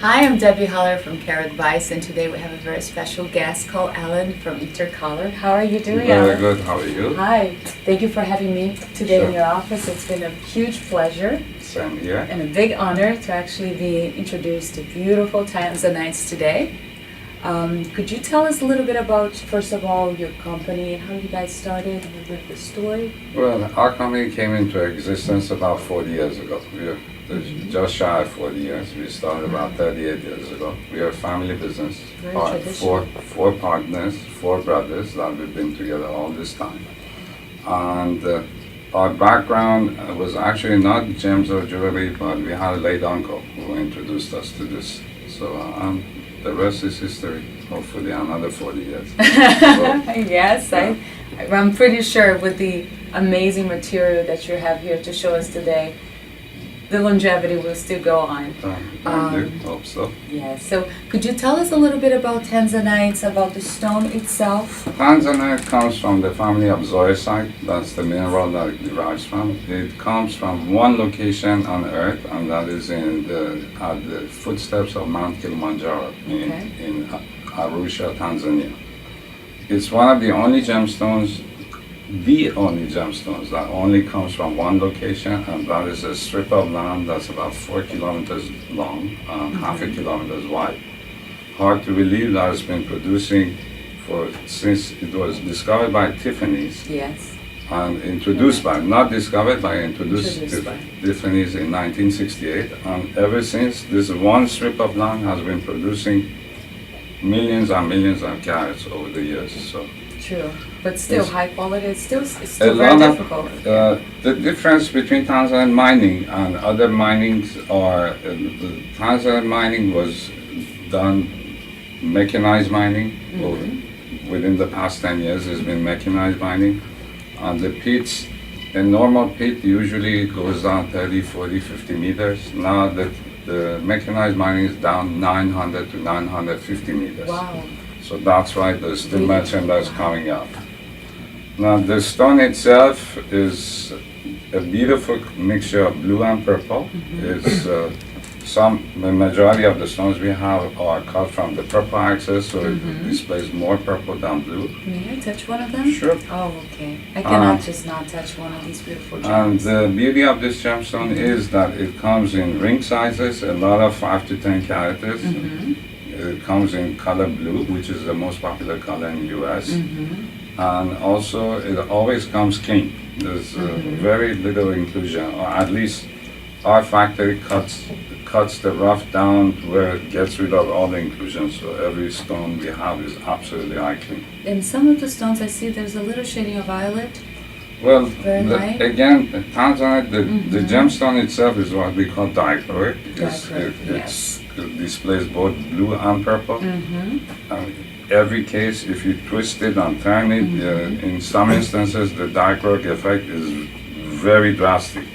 Hi, I'm Debbie Holler from Carat, and today we have a very special guest called Alan from Intercolor. How are you doing, Very Alan? good. How are you? Hi. Thank you for having me today Sure. in your office. It's been a huge pleasure Same here. and a big honor to actually be introduced to beautiful Tanzanites today. Could you tell us a little bit about, first of all, your company and how you guys started, a little bit of the story? Well, our company came into existence about 40 years ago. We're just shy of 40 years. We started about 38 years ago. We are a family business. Very Four partners, four brothers that we've been together all this time. And our background was actually not gems or jewelry, but we had a late uncle who introduced us to this. So the rest is history, hopefully another 40 years. Yes, Yeah. I'm pretty sure with the amazing material that you have here to show us today, the longevity will still go on. I do hope so. Yes, so could you tell us a little bit about Tanzanites, about the stone itself? Tanzanite comes from the family of zoisite. That's the mineral that it derives from. It comes from one location on Earth, and that is at the footsteps of Mount Kilimanjaro in Arusha, Tanzania. It's one of the only gemstones that only comes from one location, and that is a strip of land that's about 4 kilometers long and half a kilometer wide. Hard to believe that it's been producing since it was discovered by Tiffany's. Yes. And introduced by, not discovered by, introduced by. Tiffany's in 1968. And ever since, this one strip of land has been producing millions and millions of carats over the years. So. True, but still high quality. It's still A very lot difficult. The difference between Tanzanian mining and other minings are the Tanzanian mining was done mechanized mining. Within the past 10 years, there's been mechanized mining, and the pits. A normal pit usually goes down 30, 40, 50 meters. Now the mechanized mining is down 900 to 950 meters. Wow. So that's why there's still merchandise coming up. Now the stone itself is a beautiful mixture of blue and purple. It's the majority of the stones we have are cut from the purple axis, so it displays more purple than blue. May I touch one of them? Sure. Oh, okay. I cannot just not touch one of these beautiful And gems. the beauty of this gemstone is that it comes in ring sizes, a lot of 5 to 10 carats. It comes in color blue, which is the most popular color in the US. And also, it always comes clean. There's very little inclusion, or at least our factory cuts the rough down to where it gets rid of all the inclusions. So every stone we have is absolutely eye clean. In some of the stones I see there's a little shading of violet. Well, light. again, Tanzanite, the gemstone itself is what we call dichloric. It displays both blue and purple. Every case, if you twist it and turn it, in some instances the dichloric effect is very drastic.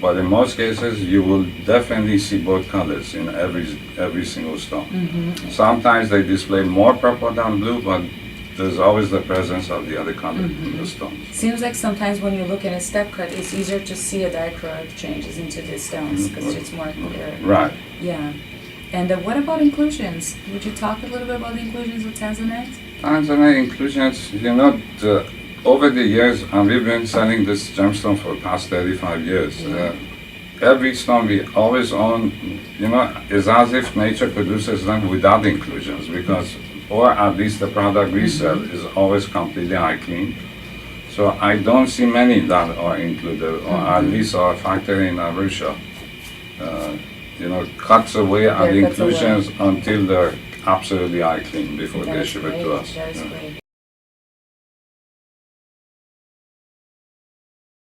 But in most cases, you will definitely see both colors in every single stone. Sometimes they display more purple than blue, but there's always the presence of the other color in the stones. Seems like sometimes when you look at a step cut, it's easier to see a dichloric changes into the stones because it's more clear. Right. Yeah. And what about inclusions? Would you talk a little bit about the inclusions of Tanzanite? Tanzanite inclusions, over the years, and we've been selling this gemstone for the past 35 years. Every stone we always own, is as if nature produces them without inclusions, or at least the product we sell is always completely eye clean. So I don't see many that are included, or at least our factory in Arusha, cuts away at the inclusions until they're absolutely eye clean before they ship it to us. That is great.